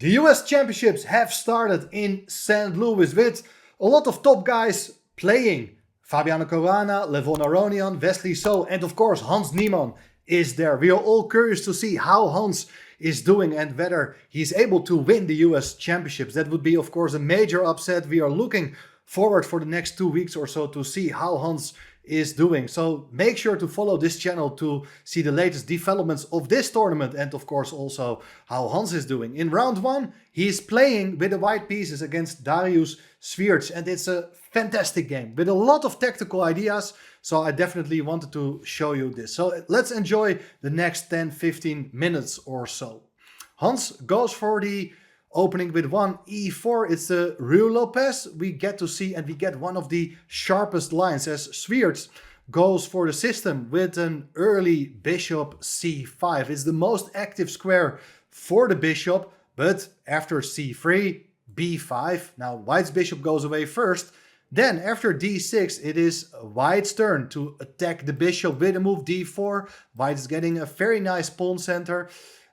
The US Championships have started in St. Louis with a lot of top guys playing. Fabiano Caruana, Levon Aronian, Wesley So, and of course Hans Niemann is there. We are all curious to see how Hans is doing and whether he's able to win the US Championships. That would be of course a major upset. We are looking forward for the next 2 weeks or so to see how Hans is doing. So make sure to follow this channel to see the latest developments of this tournament and of course also how Hans is doing. In round 1 he's playing with the white pieces against Dariusz Swiercz and it's a fantastic game with a lot of tactical ideas. So I definitely wanted to show you this. So let's enjoy the next 10-15 minutes or so. Hans goes for the opening with one e4, it's the Ruy Lopez we get to see, and we get one of the sharpest lines as Swiercz goes for the system with an early bishop c5. It's the most active square for the bishop, but after c3, b5, now white's bishop goes away first. Then after d6 it is white's turn to attack the bishop with a move d4. White is getting a very nice pawn center.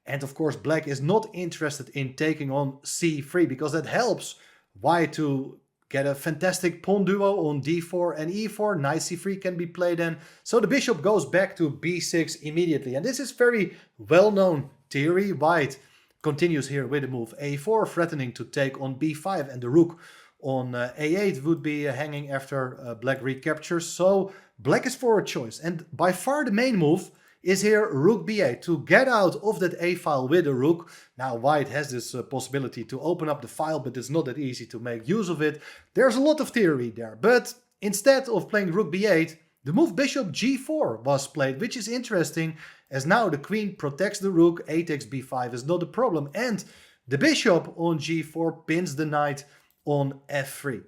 And of course black is not interested in taking on c3 because that helps white to get a fantastic pawn duo on d4 and e4. Knight c3 can be played in. So the bishop goes back to b6 immediately. And this is very well-known theory. White continues here with the move a4, threatening to take on b5, and the rook on a8 would be hanging after black recaptures. So black is for a choice. And by far the main move is here rook b8 to get out of that a file with a rook. Now white has this possibility to open up the file, but it's not that easy to make use of it. There's a lot of theory there, but instead of playing rook b8, the move bishop g4 was played, which is interesting as now the queen protects the rook, a takes b5 is not a problem, and the bishop on g4 pins the knight on f3.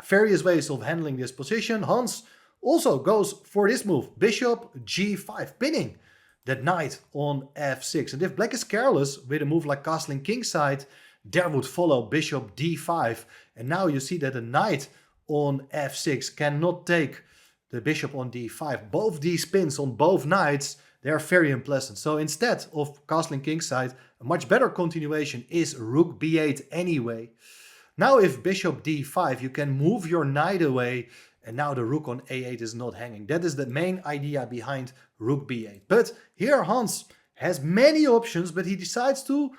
Various ways of handling this position. Hans also goes for this move, bishop g5, pinning that knight on f6. And if black is careless with a move like castling kingside, there would follow bishop d5. And now you see that the knight on f6 cannot take the bishop on d5. Both these pins on both knights, they are very unpleasant. So instead of castling kingside, a much better continuation is rook b8 anyway. Now if bishop d5, you can move your knight away, and now the rook on a8 is not hanging. That is the main idea behind rook b8. But here Hans has many options, but he decides to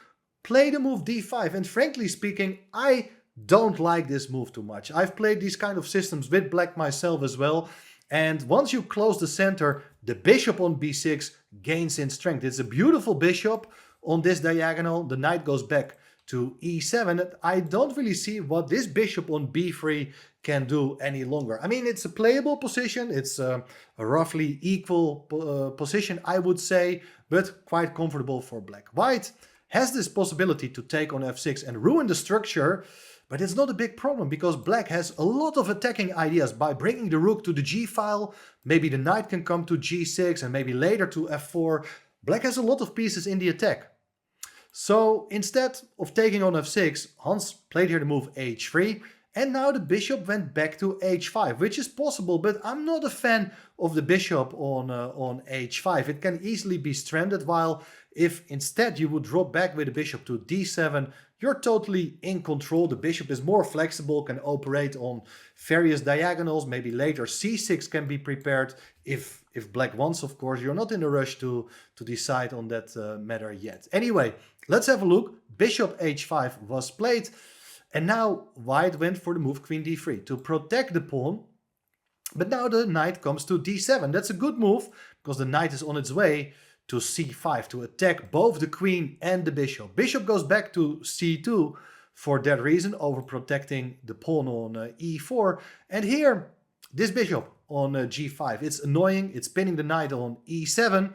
play the move d5. And frankly speaking, I don't like this move too much. I've played these kind of systems with black myself as well. And once you close the center, the bishop on b6 gains in strength. It's a beautiful bishop on this diagonal. The knight goes back to e7. I don't really see what this bishop on b3 can do any longer. I mean, it's a playable position. It's a roughly equal position, I would say, but quite comfortable for black. White has this possibility to take on f6 and ruin the structure, but it's not a big problem because black has a lot of attacking ideas. By bringing the rook to the g file, maybe the knight can come to g6 and maybe later to f4. Black has a lot of pieces in the attack. So instead of taking on f6, Hans played here the move h3, and now the bishop went back to h5, which is possible, but I'm not a fan of the bishop on h5. It can easily be stranded, while if instead you would drop back with the bishop to d7, you're totally in control. The bishop is more flexible, can operate on various diagonals. Maybe later c6 can be prepared if black wants, of course. You're not in a rush to decide on that matter yet. Anyway, let's have a look. Bishop h5 was played. And now white went for the move queen d3 to protect the pawn. But now the knight comes to d7. That's a good move because the knight is on its way to c5 to attack both the queen and the bishop. Bishop goes back to c2 for that reason, overprotecting the pawn on e4. And here, this bishop on g5, it's annoying. It's pinning the knight on e7.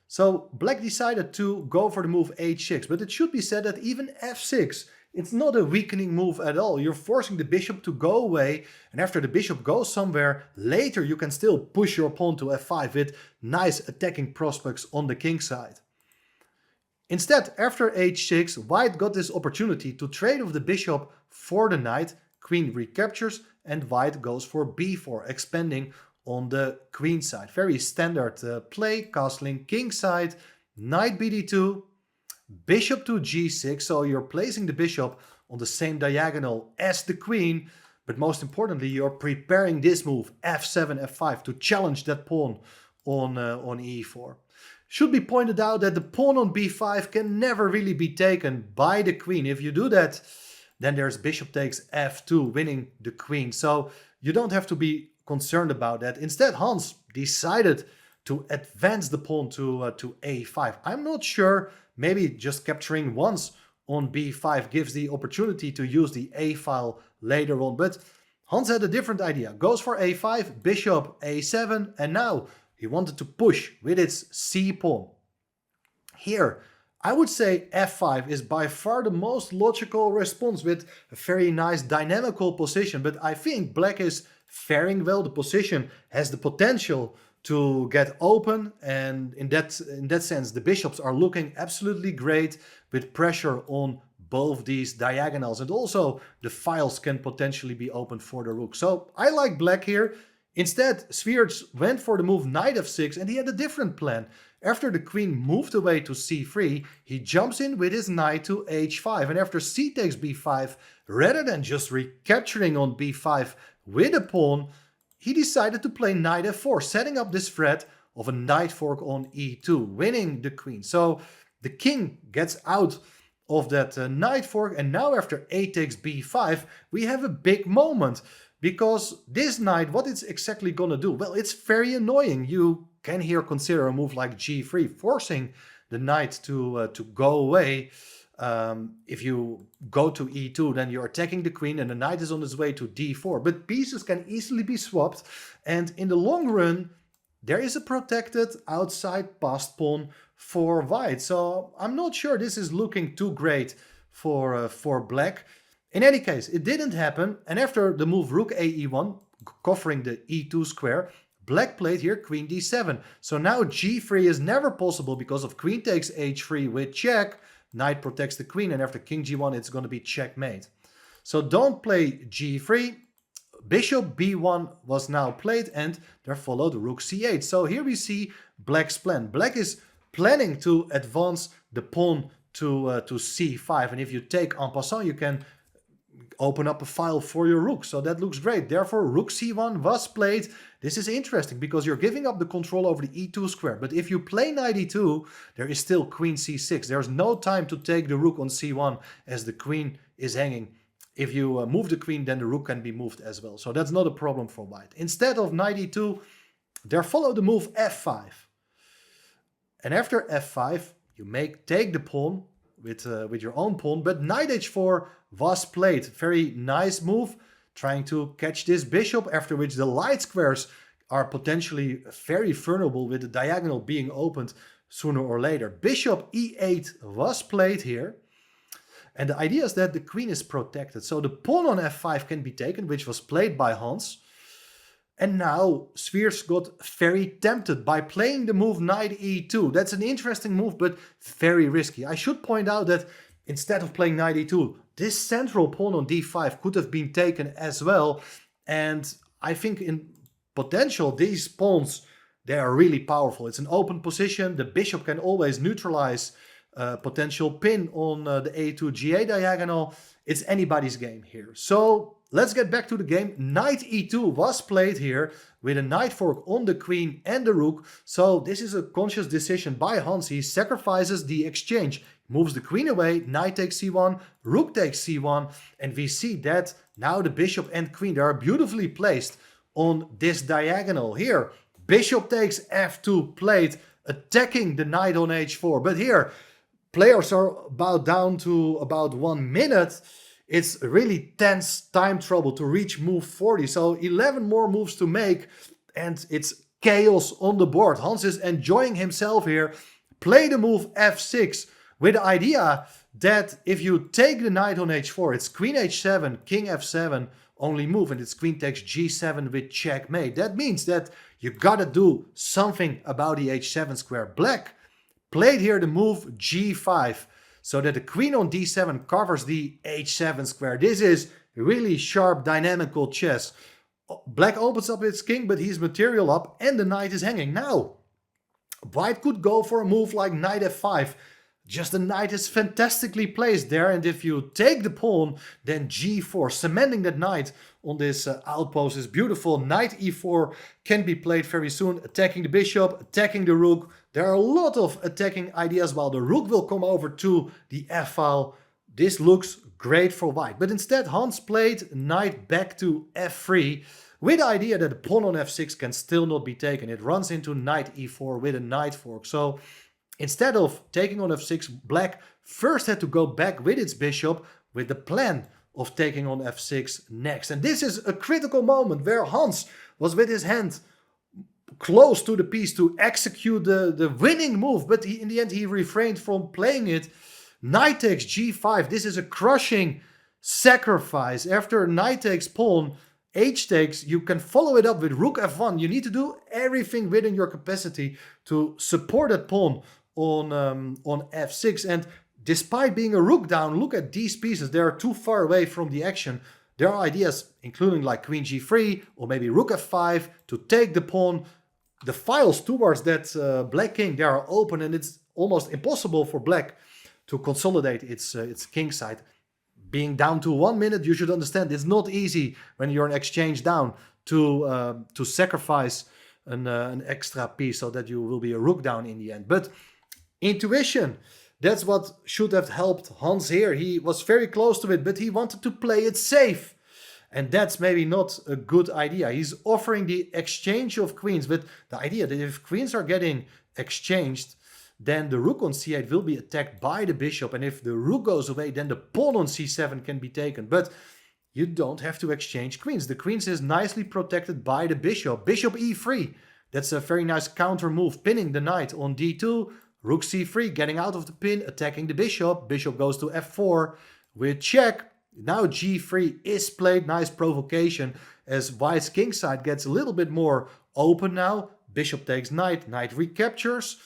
So black decided to go for the move h6. But it should be said that even f6, it's not a weakening move at all. You're forcing the bishop to go away, and after the bishop goes somewhere, later you can still push your pawn to f5 with nice attacking prospects on the king side. Instead, after h6, white got this opportunity to trade with the bishop for the knight. Queen recaptures, and white goes for b4, expanding on the queen side. Very standard play, castling king side, knight bd2. bishop to g6, so you're placing the bishop on the same diagonal as the queen, but most importantly, you're preparing this move, f7, f5, to challenge that pawn on e4. Should be pointed out that the pawn on b5 can never really be taken by the queen. If you do that, then there's bishop takes f2, winning the queen. So you don't have to be concerned about that. Instead, Hans decided to advance the pawn to a5. I'm not sure, maybe just capturing once on b5 gives the opportunity to use the a file later on. But Hans had a different idea. Goes for a5, bishop a7, and now he wanted to push with its c pawn. Here, I would say f5 is by far the most logical response with a very nice dynamical position, but I think black is faring well. The position has the potential to get open, and in that sense the bishops are looking absolutely great with pressure on both these diagonals, and also the files can potentially be opened for the rook. So I like black here. Instead, Swiercz went for the move knight f6, and he had a different plan. After the queen moved away to c3, he jumps in with his knight to h5, and after c takes b5, rather than just recapturing on b5 with a pawn, he decided to play knight f4, setting up this threat of a knight fork on e2, winning the queen. So the king gets out of that knight fork, and now after a takes b5, we have a big moment. Because this knight, what it's exactly gonna do? Well, it's very annoying. You can here consider a move like g3, forcing the knight to go away. If you go to e2, then you're attacking the queen and the knight is on its way to d4. But pieces can easily be swapped, and in the long run, there is a protected outside passed pawn for white. So I'm not sure this is looking too great for black. In any case, it didn't happen, and after the move rook a e1, covering the e2 square, black played here queen d7. So now g3 is never possible because of queen takes h3 with check, knight protects the queen, and after king g1 it's going to be checkmate. So don't play g3. Bishop b1 was now played, and there followed rook c8. So here we see black's plan. Black is planning to advance the pawn to c5, and if you take en passant, you can open up a file for your rook. So that looks great. Therefore, rook c1 was played. This is interesting because you're giving up the control over the e2 square. But if you play knight e2, there is still queen c6. There's no time to take the rook on c1 as the queen is hanging. If you move the queen, then the rook can be moved as well. So that's not a problem for white. Instead of knight e2, there followed the move f5. And after f5, you take the pawn with your own pawn, but knight h4 was played. Very nice move, trying to catch this bishop, after which the light squares are potentially very vulnerable with the diagonal being opened sooner or later. Bishop e8 was played here, and the idea is that the queen is protected. So the pawn on f5 can be taken, which was played by Hans. And now Swiercz got very tempted by playing the move knight e2. That's an interesting move, but very risky. I should point out that instead of playing knight e2, this central pawn on d5 could have been taken as well. And I think in potential, these pawns, they are really powerful. It's an open position. The bishop can always neutralize potential pin on the a2 ga diagonal. It's anybody's game here. So let's get back to the game. Knight e2 was played here with a knight fork on the queen and the rook. So this is a conscious decision by Hans. He sacrifices the exchange, moves the queen away, knight takes c1, rook takes c1, and we see that now the bishop and queen, they are beautifully placed on this diagonal. Here, bishop takes f2 played, attacking the knight on h4. But here, players are about down to about 1 minute. It's really tense time trouble to reach move 40. So 11 more moves to make, and it's chaos on the board. Hans is enjoying himself here. Play the move f6 with the idea that if you take the knight on h4, it's queen h7, king f7 only move, and it's queen takes g7 with checkmate. That means that you gotta do something about the h7 square. Black played here the move g5, so that the queen on d7 covers the h7 square. This is really sharp dynamical chess. Black opens up its king, but he's material up and the knight is hanging. Now, white could go for a move like knight f5. Just the knight is fantastically placed there, and if you take the pawn, then g4, cementing that knight on this outpost is beautiful. Knight e4 can be played very soon, attacking the bishop, attacking the rook. There are a lot of attacking ideas, while the rook will come over to the f-file. This looks great for white, but instead Hans played knight back to f3, with the idea that the pawn on f6 can still not be taken. It runs into knight e4 with a knight fork, so instead of taking on f6, black first had to go back with its bishop with the plan of taking on f6 next. And this is a critical moment where Hans was with his hand close to the piece to execute the winning move, but in the end he refrained from playing it. Knight takes g5. This is a crushing sacrifice. After knight takes pawn, h takes, you can follow it up with rook f1. You need to do everything within your capacity to support that pawn on f6. And despite being a rook down, look at these pieces. They are too far away from the action. There are ideas including like queen g3 or maybe rook f5 to take the pawn. The files towards that black king, they are open, and it's almost impossible for black to consolidate its king side. Being down to 1 minute, you should understand it's not easy when you're an exchange down to sacrifice an extra piece so that you will be a rook down in the end. But intuition, that's what should have helped Hans here. He was very close to it, but he wanted to play it safe. And that's maybe not a good idea. He's offering the exchange of queens, but the idea that if queens are getting exchanged, then the rook on c8 will be attacked by the bishop. And if the rook goes away, then the pawn on c7 can be taken. But you don't have to exchange queens. The queens is nicely protected by the bishop. Bishop e3. That's a very nice counter move, pinning the knight on d2. Rook c3, getting out of the pin, attacking the bishop. Bishop goes to f4 with check. Now g3 is played. Nice provocation as white's king side gets a little bit more open now. Bishop takes knight. Knight recaptures.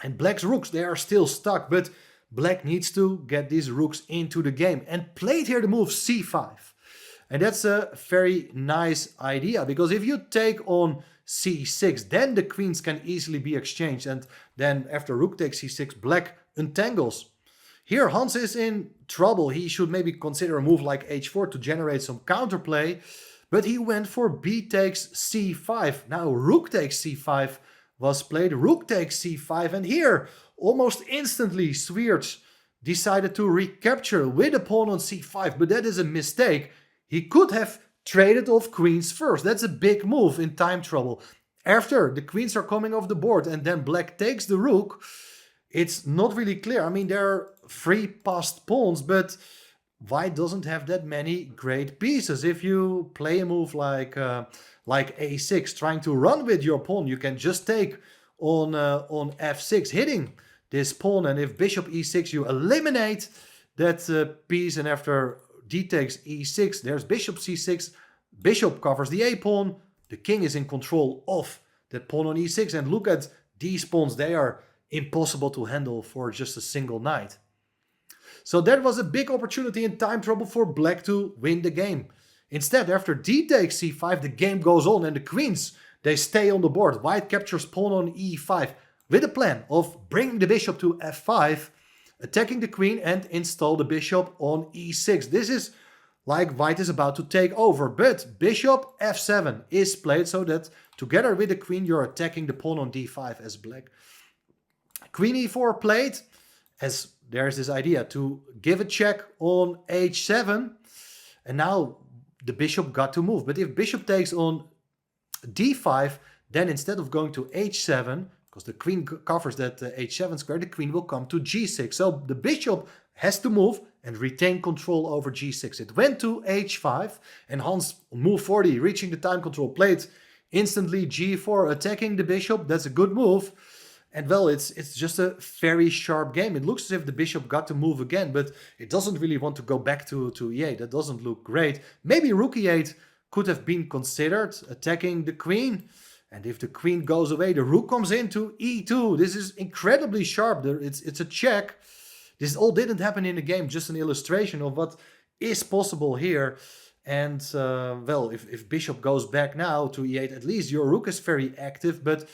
And black's rooks, they are still stuck. But black needs to get these rooks into the game. And played here the move c5. And that's a very nice idea. Because if you take on c6, then the queens can easily be exchanged. And then after rook takes c6, black untangles. Here Hans is in trouble. He should maybe consider a move like h4 to generate some counterplay. But he went for b takes c5. Now rook takes c5 was played. Rook takes c5. And here, almost instantly, Swiercz decided to recapture with a pawn on c5. But that is a mistake. He could have traded off queens first. That's a big move in time trouble. After the queens are coming off the board and then black takes the rook, it's not really clear. I mean, there are 3 passed pawns, but white doesn't have that many great pieces. If you play a move like a6, trying to run with your pawn, you can just take on f6, hitting this pawn. And if bishop e6, you eliminate that piece. And after d takes e6, there's bishop c6. Bishop covers the a pawn. The king is in control of that pawn on e6. And look at these pawns. They are impossible to handle for just a single knight. So that was a big opportunity in time trouble for black to win the game. Instead, after d takes c5, the game goes on and the queens, they stay on the board. White captures pawn on e5 with a plan of bringing the bishop to f5, attacking the queen and install the bishop on e6. This is like white is about to take over, but bishop f7 is played so that together with the queen you're attacking the pawn on d5 as black. Queen e4 played, as there's this idea to give a check on h7, and now the bishop got to move. But if bishop takes on d5, then instead of going to h7, because the queen covers that h7 square, the queen will come to g6. So the bishop has to move and retain control over g6. It went to h5, and Hans, on move 40, reaching the time control, played instantly g4, attacking the bishop. That's a good move. And well, it's just a very sharp game. It looks as if the bishop got to move again, but it doesn't really want to go back to e8. That doesn't look great. Maybe rook e8 could have been considered, attacking the queen. And if the queen goes away, the rook comes into e2. This is incredibly sharp. It's a check. This all didn't happen in the game, just an illustration of what is possible here. And well, if bishop goes back now to e8, at least your rook is very active. But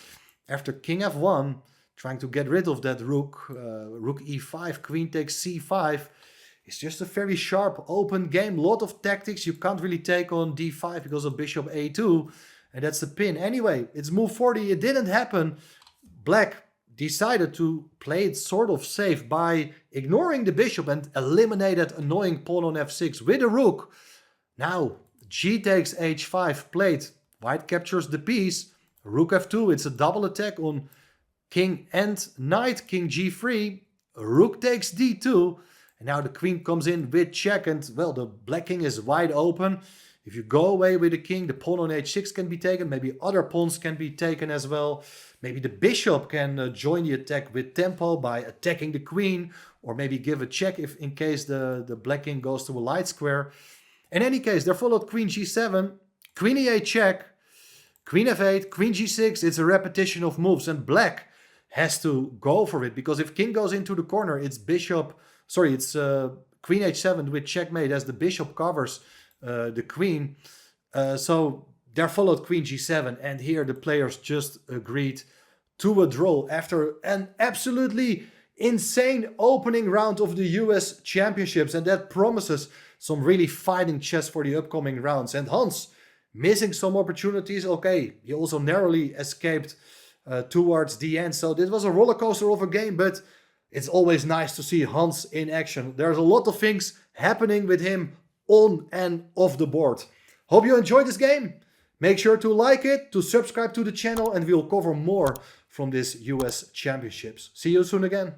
after king f1, trying to get rid of that rook. Rook e5, queen takes c5. It's just a very sharp, open game. Lot of tactics. You can't really take on d5 because of bishop a2. And that's the pin. Anyway, it's move 40. It didn't happen. Black decided to play it sort of safe by ignoring the bishop and eliminate that annoying pawn on f6 with a rook. Now, g takes h5 played. White captures the piece. Rook f2. It's a double attack on king and knight. King g3. Rook takes d2. And now the queen comes in with check. And, well, the black king is wide open. If you go away with the king, the pawn on h6 can be taken. Maybe other pawns can be taken as well. Maybe the bishop can join the attack with tempo by attacking the queen. Or maybe give a check if in case the black king goes to a light square. In any case, there followed queen g7, queen e8 check, queen f8, queen g6. It's a repetition of moves. And black has to go for it. Because if king goes into the corner, it's bishop... Sorry, it's queen h7 with checkmate as the bishop covers the queen. So there followed queen g7, and here the players just agreed to a draw after an absolutely insane opening round of the US Championships, and that promises some really fighting chess for the upcoming rounds. And Hans, missing some opportunities. Okay, he also narrowly escaped towards the end, so this was a roller coaster of a game, but it's always nice to see Hans in action. There's a lot of things happening with him on and off the board. Hope you enjoyed this game. Make sure to like it, to subscribe to the channel, and we'll cover more from this US Championships. See you soon again.